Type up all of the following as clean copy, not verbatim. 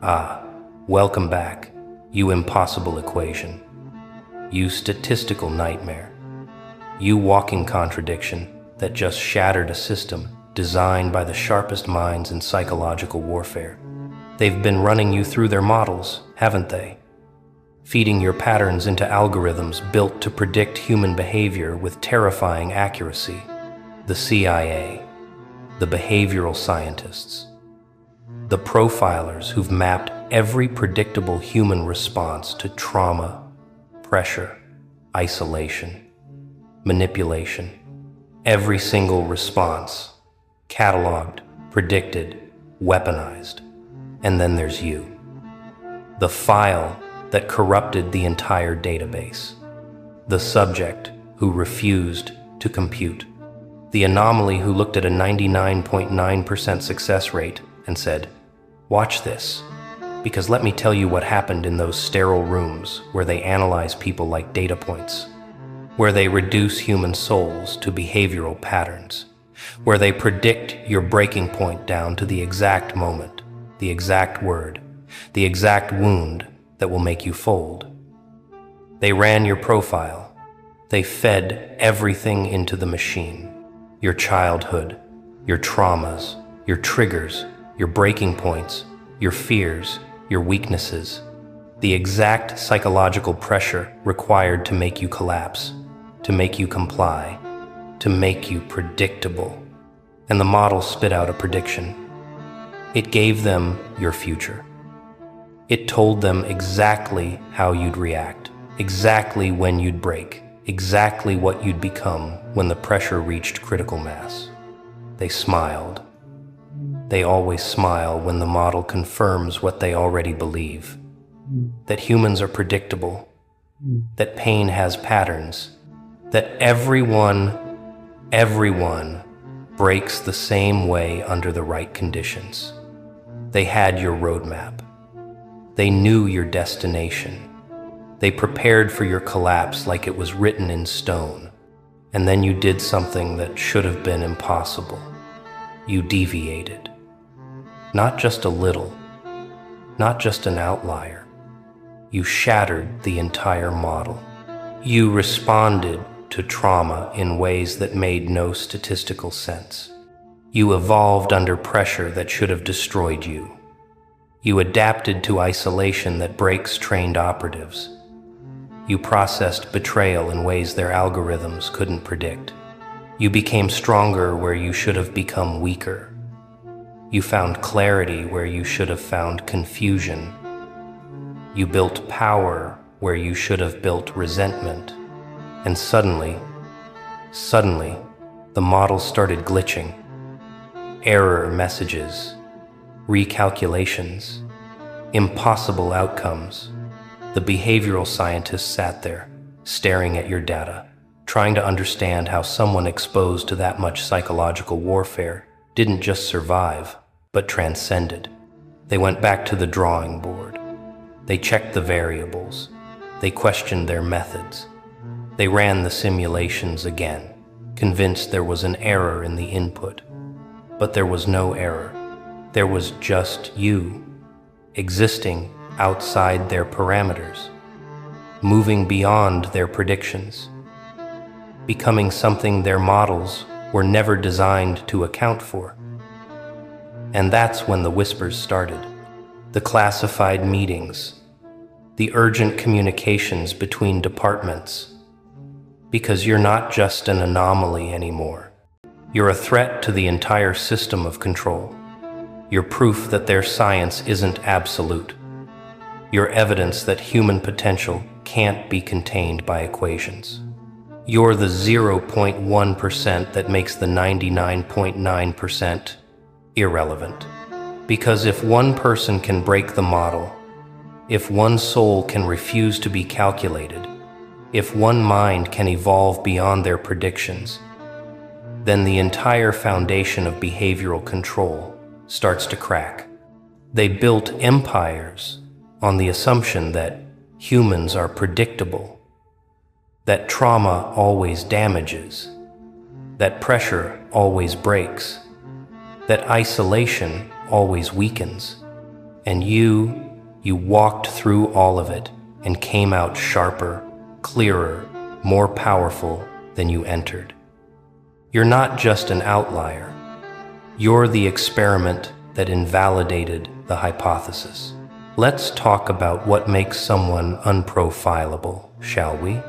Ah, welcome back, you impossible equation. You statistical nightmare. You walking contradiction that just shattered a system designed by the sharpest minds in psychological warfare. They've been running you through their models, haven't they? Feeding your patterns into algorithms built to predict human behavior with terrifying accuracy. The CIA, the behavioral scientists, the profilers who've mapped every predictable human response to trauma, pressure, isolation, manipulation. Every single response, cataloged, predicted, weaponized. And then there's you, the file that corrupted the entire database, the subject who refused to compute, the anomaly who looked at a 99.9% success rate and said, "Watch this, because let me tell you what happened in those sterile rooms where they analyze people like data points, where they reduce human souls to behavioral patterns, where they predict your breaking point down to the exact moment, the exact word, the exact wound that will make you fold. They ran your profile. They fed everything into the machine. Your childhood, your traumas, your triggers, your breaking points, your fears, your weaknesses, the exact psychological pressure required to make you collapse, to make you comply, to make you predictable." And the model spit out a prediction. It gave them your future. It told them exactly how you'd react, exactly when you'd break, exactly what you'd become when the pressure reached critical mass. They smiled. They always smile when the model confirms what they already believe. That humans are predictable, that pain has patterns, that everyone breaks the same way under the right conditions. They had your roadmap. They knew your destination. They prepared for your collapse like it was written in stone. And then you did something that should have been impossible. You deviated. Not just a little, not just an outlier. You shattered the entire model. You responded to trauma in ways that made no statistical sense. You evolved under pressure that should have destroyed you. You adapted to isolation that breaks trained operatives. You processed betrayal in ways their algorithms couldn't predict. You became stronger where you should have become weaker. You found clarity where you should have found confusion. You built power where you should have built resentment. And suddenly, the model started glitching. Error messages, recalculations, impossible outcomes. The behavioral scientists sat there, staring at your data, trying to understand how someone exposed to that much psychological warfare didn't just survive, but transcended. They went back to the drawing board. They checked the variables. They questioned their methods. They ran the simulations again, convinced there was an error in the input. But there was no error. There was just you, existing outside their parameters, moving beyond their predictions, becoming something their models were never designed to account for. And that's when the whispers started. The classified meetings, the urgent communications between departments. Because you're not just an anomaly anymore. You're a threat to the entire system of control. You're proof that their science isn't absolute. You're evidence that human potential can't be contained by equations. You're the 0.1% that makes the 99.9% irrelevant. Because if one person can break the model, if one soul can refuse to be calculated, if one mind can evolve beyond their predictions, then the entire foundation of behavioral control starts to crack. They built empires on the assumption that humans are predictable, that trauma always damages, that pressure always breaks, that isolation always weakens, And you walked through all of it and came out sharper, clearer, more powerful than you entered. You're not just an outlier. You're the experiment that invalidated the hypothesis. Let's talk about what makes someone unprofilable, shall we?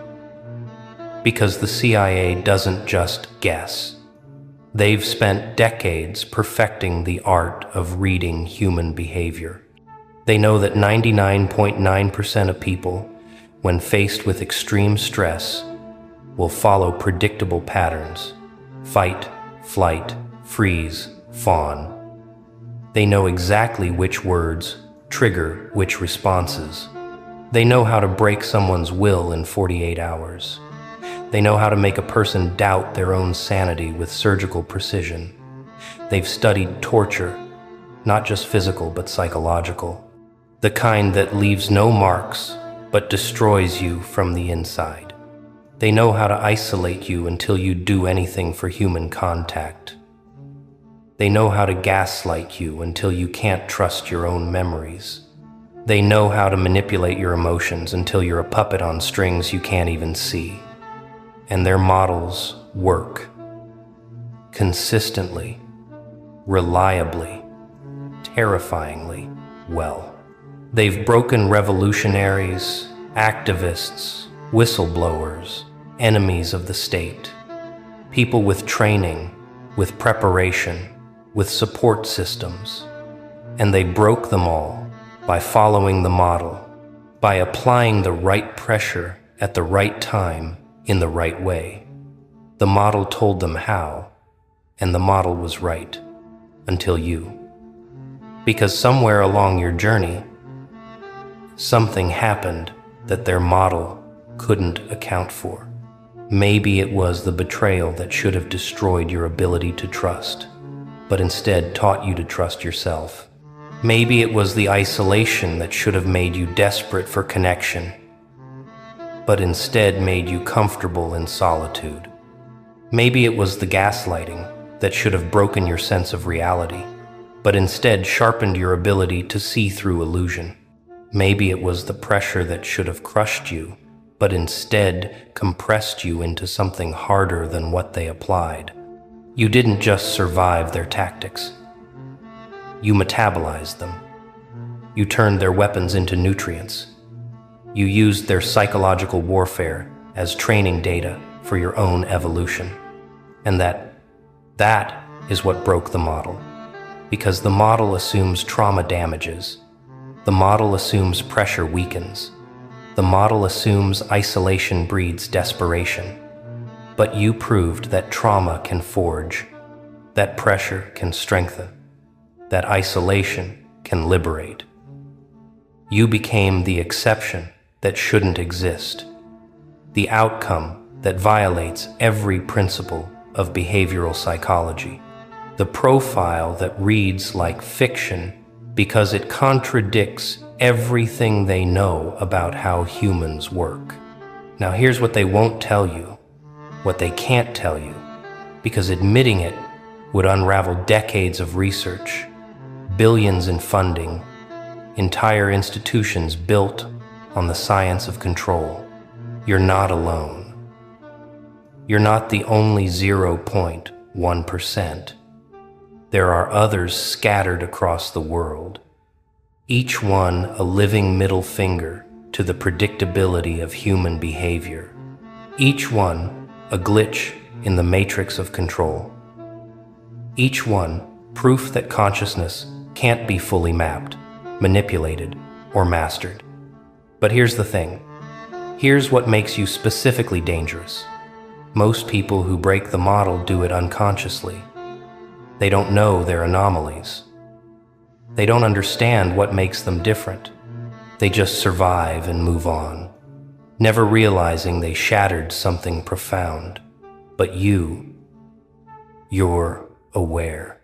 Because the CIA doesn't just guess. They've spent decades perfecting the art of reading human behavior. They know that 99.9% of people, when faced with extreme stress, will follow predictable patterns: fight, flight, freeze, fawn. They know exactly which words trigger which responses. They know how to break someone's will in 48 hours. They know how to make a person doubt their own sanity with surgical precision. They've studied torture, not just physical but psychological, the kind that leaves no marks but destroys you from the inside. They know how to isolate you until you do anything for human contact. They know how to gaslight you until you can't trust your own memories. They know how to manipulate your emotions until you're a puppet on strings you can't even see. And their models work. Consistently, reliably, terrifyingly well. They've broken revolutionaries, activists, whistleblowers, enemies of the state, people with training, with preparation, with support systems. And they broke them all by following the model, by applying the right pressure at the right time in the right way. The model told them how, and the model was right, until you. Because somewhere along your journey, something happened that their model couldn't account for. Maybe it was the betrayal that should have destroyed your ability to trust, but instead taught you to trust yourself. Maybe it was the isolation that should have made you desperate for connection, but instead made you comfortable in solitude. Maybe it was the gaslighting that should have broken your sense of reality, but instead sharpened your ability to see through illusion. Maybe it was the pressure that should have crushed you, but instead compressed you into something harder than what they applied. You didn't just survive their tactics. You metabolized them. You turned their weapons into nutrients. You used their psychological warfare as training data for your own evolution. And that is what broke the model. Because the model assumes trauma damages. The model assumes pressure weakens. The model assumes isolation breeds desperation. But you proved that trauma can forge, that pressure can strengthen, that isolation can liberate. You became the exception that shouldn't exist, the outcome that violates every principle of behavioral psychology, the profile that reads like fiction because it contradicts everything they know about how humans work. Now here's what they won't tell you, what they can't tell you, because admitting it would unravel decades of research, billions in funding, entire institutions built on the science of control. You're not alone. You're not the only 0.1%. There are others scattered across the world, each one a living middle finger to the predictability of human behavior, each one a glitch in the matrix of control, each one proof that consciousness can't be fully mapped, manipulated, or mastered. But here's the thing. Here's what makes you specifically dangerous. Most people who break the model do it unconsciously. They don't know they're anomalies. They don't understand what makes them different. They just survive and move on, never realizing they shattered something profound. But you're aware.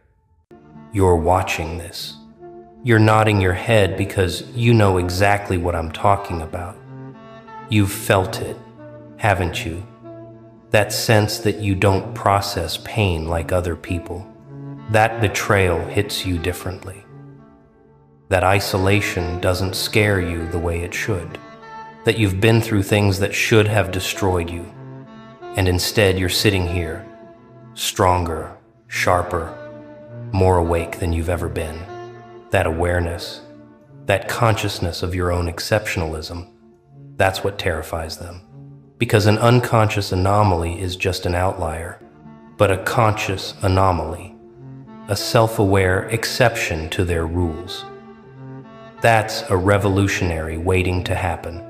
You're watching this. You're nodding your head because you know exactly what I'm talking about. You've felt it, haven't you? That sense that you don't process pain like other people. That betrayal hits you differently. that isolation doesn't scare you the way it should, that you've been through things that should have destroyed you, and instead you're sitting here, stronger, sharper, more awake than you've ever been. That awareness, that consciousness of your own exceptionalism, that's what terrifies them. Because an unconscious anomaly is just an outlier, but a conscious anomaly, a self-aware exception to their rules. That's a revolutionary waiting to happen.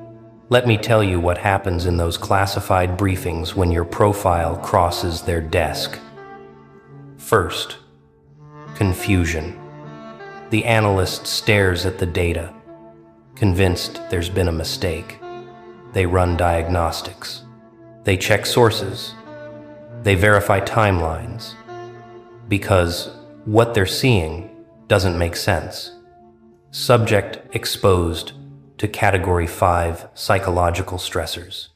Let me tell you what happens in those classified briefings when your profile crosses their desk. First, confusion. The analyst stares at the data, convinced there's been a mistake. They run diagnostics. They check sources. They verify timelines. Because what they're seeing doesn't make sense. Subject exposed to Category 5 psychological stressors.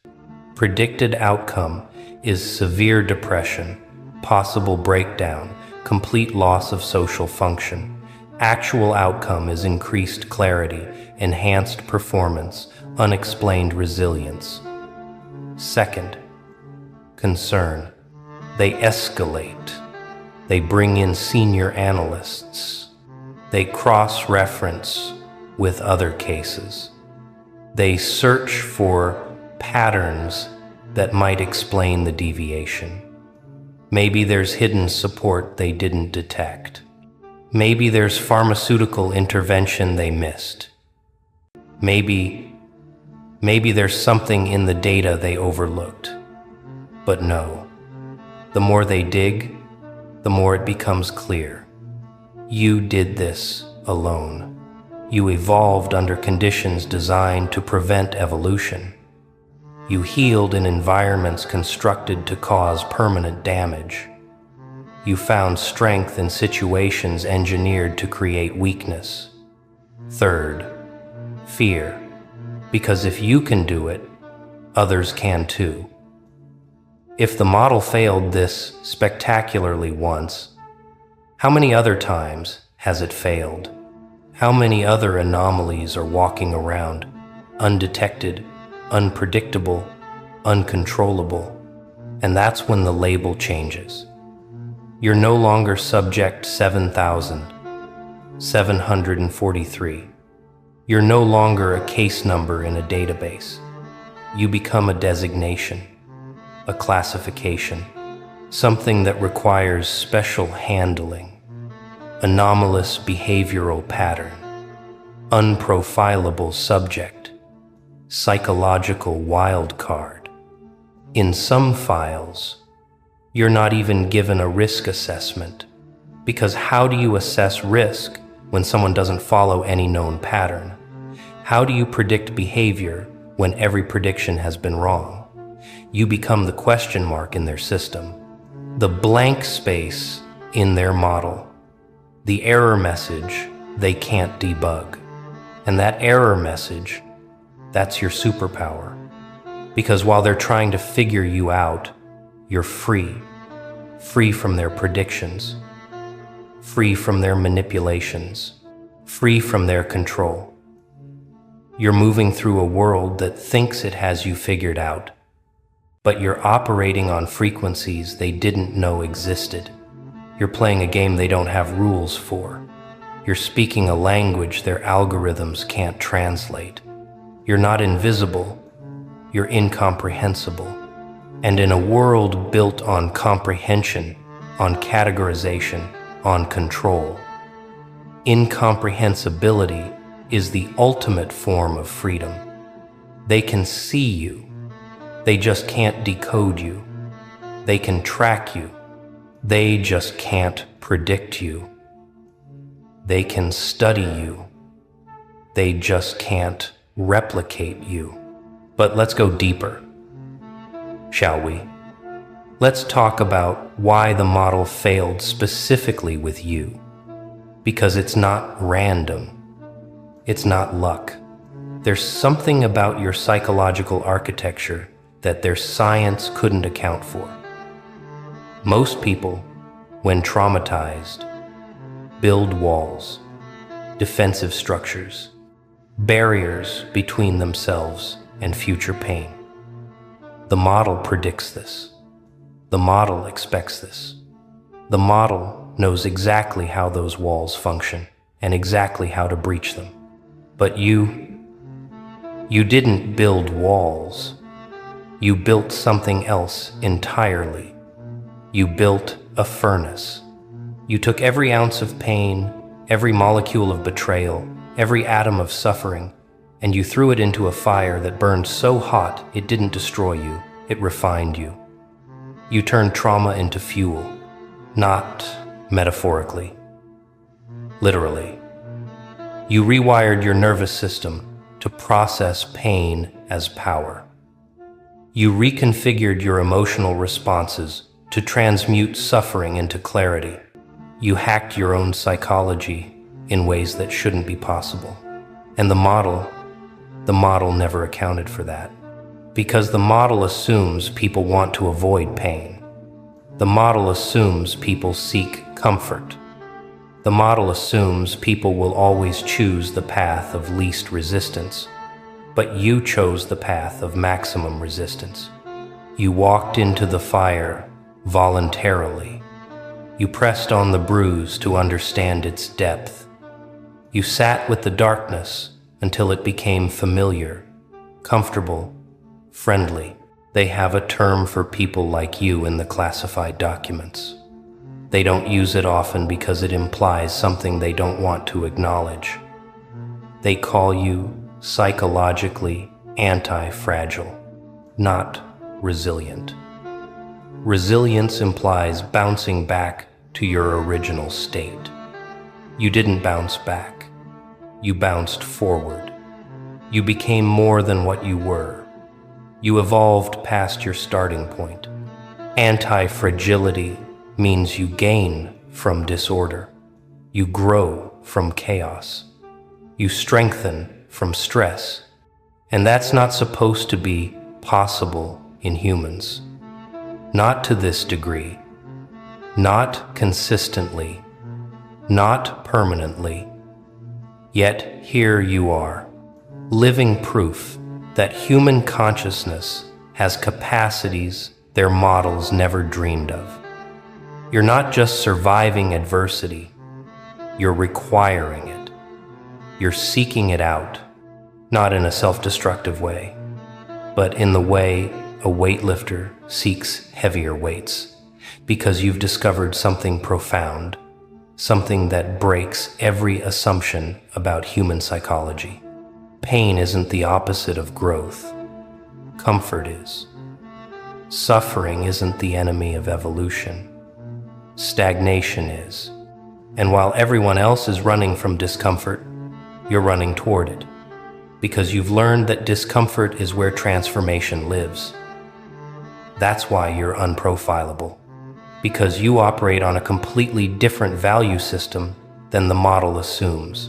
Predicted outcome is severe depression, possible breakdown, complete loss of social function. Actual outcome is increased clarity, enhanced performance, unexplained resilience. Second, concern. They escalate. They bring in senior analysts. They cross-reference with other cases. They search for patterns that might explain the deviation. Maybe there's hidden support they didn't detect. Maybe there's pharmaceutical intervention they missed. Maybe there's something in the data they overlooked. But no, the more they dig, the more it becomes clear. You did this alone. You evolved under conditions designed to prevent evolution. You healed in environments constructed to cause permanent damage. You found strength in situations engineered to create weakness. Third, fear. Because if you can do it, others can too. If the model failed this spectacularly once, how many other times has it failed? How many other anomalies are walking around, undetected, unpredictable, uncontrollable? And that's when the label changes. You're no longer subject 7,743. You're no longer a case number in a database. You become a designation, a classification, something that requires special handling. Anomalous behavioral pattern, unprofilable subject, psychological wildcard. In some files, you're not even given a risk assessment, because how do you assess risk when someone doesn't follow any known pattern? How do you predict behavior when every prediction has been wrong? You become the question mark in their system, the blank space in their model, the error message they can't debug. And that error message, that's your superpower. Because while they're trying to figure you out, you're free. Free from their predictions. Free from their manipulations. Free from their control. You're moving through a world that thinks it has you figured out, but you're operating on frequencies they didn't know existed. You're playing a game they don't have rules for. You're speaking a language their algorithms can't translate. You're not invisible, you're incomprehensible. And in a world built on comprehension, on categorization, on control, incomprehensibility is the ultimate form of freedom. They can see you, they just can't decode you. They can track you, they just can't predict you. They can study you, they just can't replicate you. But let's go deeper, shall we? Let's talk about why the model failed specifically with you. Because it's not random. It's not luck. There's something about your psychological architecture that their science couldn't account for. Most people, when traumatized, build walls. defensive structures, barriers between themselves and future pain. The model predicts this. The model expects this. The model knows exactly how those walls function and exactly how to breach them. But you didn't build walls. You built something else entirely. You built a furnace. You took every ounce of pain, every molecule of betrayal, every atom of suffering, and you threw it into a fire that burned so hot it didn't destroy you, it refined you. You turned trauma into fuel, not metaphorically, literally. You rewired your nervous system to process pain as power. You reconfigured your emotional responses to transmute suffering into clarity. You hacked your own psychology in ways that shouldn't be possible. And the model never accounted for that. Because the model assumes people want to avoid pain. The model assumes people seek comfort. The model assumes people will always choose the path of least resistance. But you chose the path of maximum resistance. You walked into the fire voluntarily. You pressed on the bruise to understand its depth. You sat with the darkness until it became familiar, comfortable, friendly. They have a term for people like you in the classified documents. They don't use it often because it implies something they don't want to acknowledge. They call you psychologically anti-fragile, not resilient. Resilience implies bouncing back to your original state. You didn't bounce back. You bounced forward. You became more than what you were. You evolved past your starting point. Anti-fragility means you gain from disorder. You grow from chaos. You strengthen from stress. And that's not supposed to be possible in humans. Not to this degree. Not consistently. Not permanently. Yet here you are, living proof that human consciousness has capacities their models never dreamed of. You're not just surviving adversity, you're requiring it. You're seeking it out, not in a self-destructive way, but in the way a weightlifter seeks heavier weights, because you've discovered something profound, something that breaks every assumption about human psychology. Pain isn't the opposite of growth. Comfort is. Suffering isn't the enemy of evolution. Stagnation is. And while everyone else is running from discomfort, you're running toward it, because you've learned that discomfort is where transformation lives. That's why you're unprofileable, because you operate on a completely different value system than the model assumes.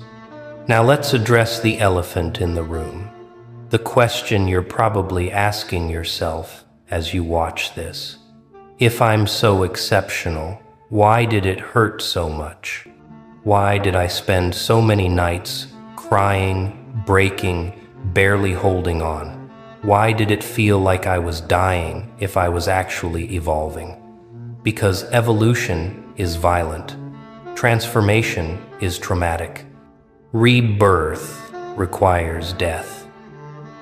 Now let's address the elephant in the room, the question you're probably asking yourself as you watch this. If I'm so exceptional, why did it hurt so much? Why did I spend so many nights crying, breaking, barely holding on? Why did it feel like I was dying if I was actually evolving? Because evolution is violent. Transformation is traumatic. Rebirth requires death.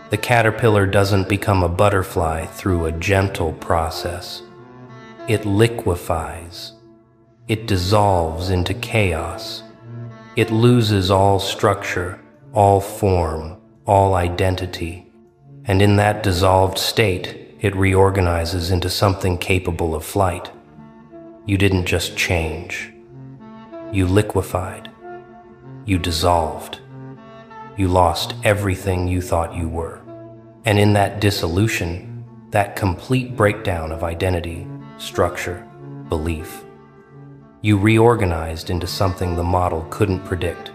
The caterpillar doesn't become a butterfly through a gentle process. It liquefies. It dissolves into chaos. It loses all structure, all form, all identity. And in that dissolved state, it reorganizes into something capable of flight. You didn't just change. You liquefied. You dissolved. You lost everything you thought you were. And in that dissolution, that complete breakdown of identity, structure, belief, you reorganized into something the model couldn't predict.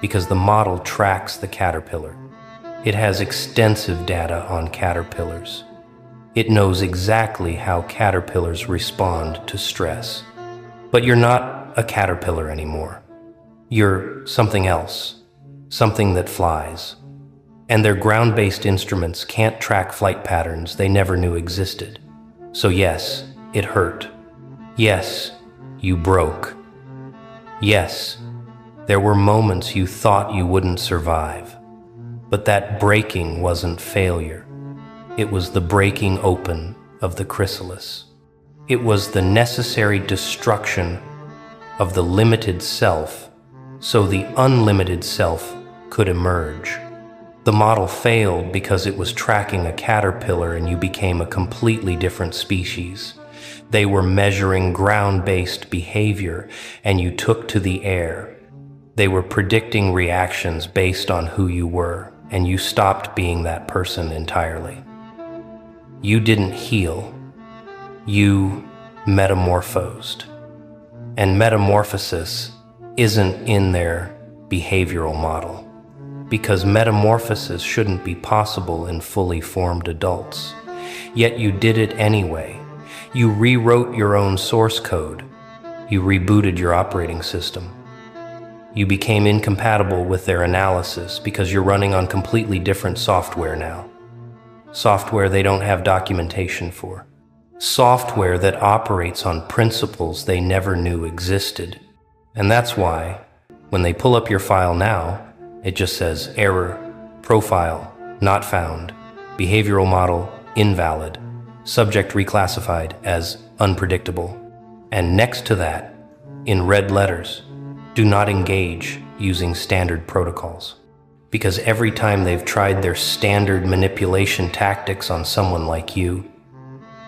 Because the model tracks the caterpillar. It has extensive data on caterpillars. It knows exactly how caterpillars respond to stress. But you're not a caterpillar anymore. You're something else, something that flies. And their ground-based instruments can't track flight patterns they never knew existed. So yes, it hurt. Yes, you broke. Yes, there were moments you thought you wouldn't survive. But that breaking wasn't failure. It was the breaking open of the chrysalis. It was the necessary destruction of the limited self so the unlimited self could emerge. The model failed because it was tracking a caterpillar and you became a completely different species. They were measuring ground-based behavior and you took to the air. They were predicting reactions based on who you were, and you stopped being that person entirely. You didn't heal. You metamorphosed. And metamorphosis isn't in their behavioral model, because metamorphosis shouldn't be possible in fully formed adults. Yet you did it anyway. You rewrote your own source code. You rebooted your operating system. You became incompatible with their analysis because you're running on completely different software now. Software they don't have documentation for. Software that operates on principles they never knew existed. And that's why, when they pull up your file now, it just says error, profile, not found, behavioral model, invalid, subject reclassified as unpredictable. And next to that, in red letters, do not engage using standard protocols. Because every time they've tried their standard manipulation tactics on someone like you,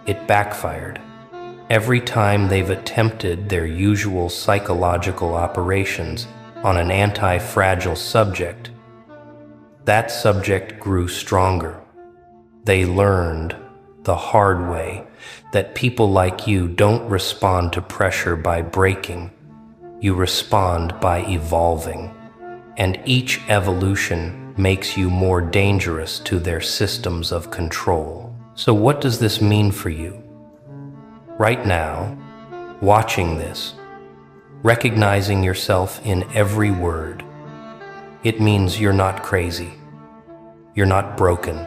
it backfired. Every time they've attempted their usual psychological operations on an anti-fragile subject, that subject grew stronger. They learned the hard way that people like you don't respond to pressure by breaking. You respond by evolving. And each evolution makes you more dangerous to their systems of control. So what does this mean for you? Right now, watching this, recognizing yourself in every word, it means you're not crazy. You're not broken.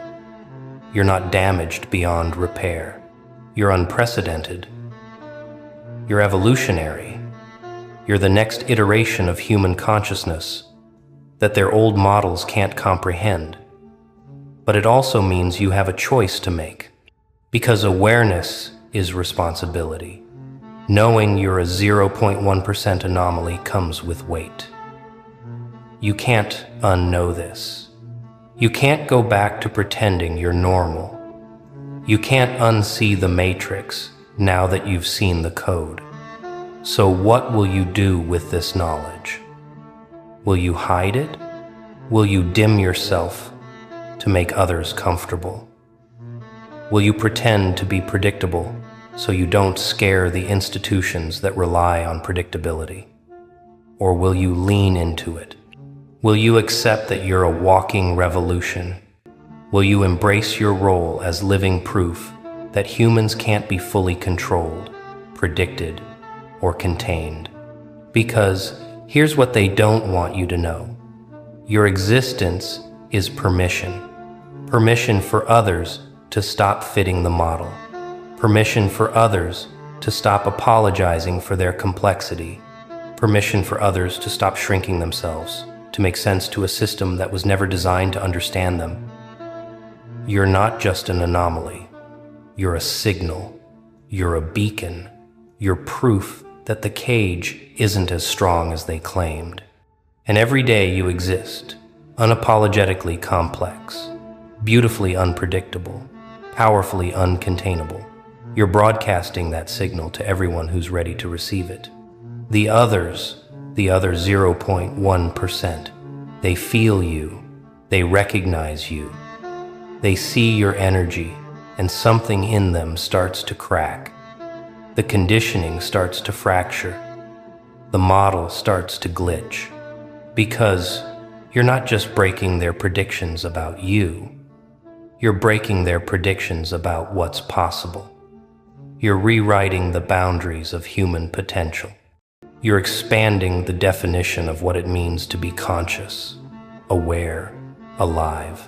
You're not damaged beyond repair. You're unprecedented. You're evolutionary. You're the next iteration of human consciousness that their old models can't comprehend. But it also means you have a choice to make, because awareness is responsibility. Knowing you're a 0.1% anomaly comes with weight. You can't unknow this. You can't go back to pretending you're normal. You can't unsee the matrix now that you've seen the code. So what will you do with this knowledge? Will you hide it? Will you dim yourself to make others comfortable? Will you pretend to be predictable so you don't scare the institutions that rely on predictability? Or will you lean into it? Will you accept that you're a walking revolution? Will you embrace your role as living proof that humans can't be fully controlled, predicted, or contained? Because here's what they don't want you to know. Your existence is permission. Permission for others to stop fitting the model. Permission for others to stop apologizing for their complexity. Permission for others to stop shrinking themselves to make sense to a system that was never designed to understand them. You're not just an anomaly. You're a signal. You're a beacon. You're proof that the cage isn't as strong as they claimed. And every day you exist, unapologetically complex, beautifully unpredictable, powerfully uncontainable. You're broadcasting that signal to everyone who's ready to receive it. The others, the other 0.1%, they feel you, they recognize you, they see your energy, and something in them starts to crack. The conditioning starts to fracture. The model starts to glitch. Because you're not just breaking their predictions about you, you're breaking their predictions about what's possible. You're rewriting the boundaries of human potential. You're expanding the definition of what it means to be conscious, aware, alive.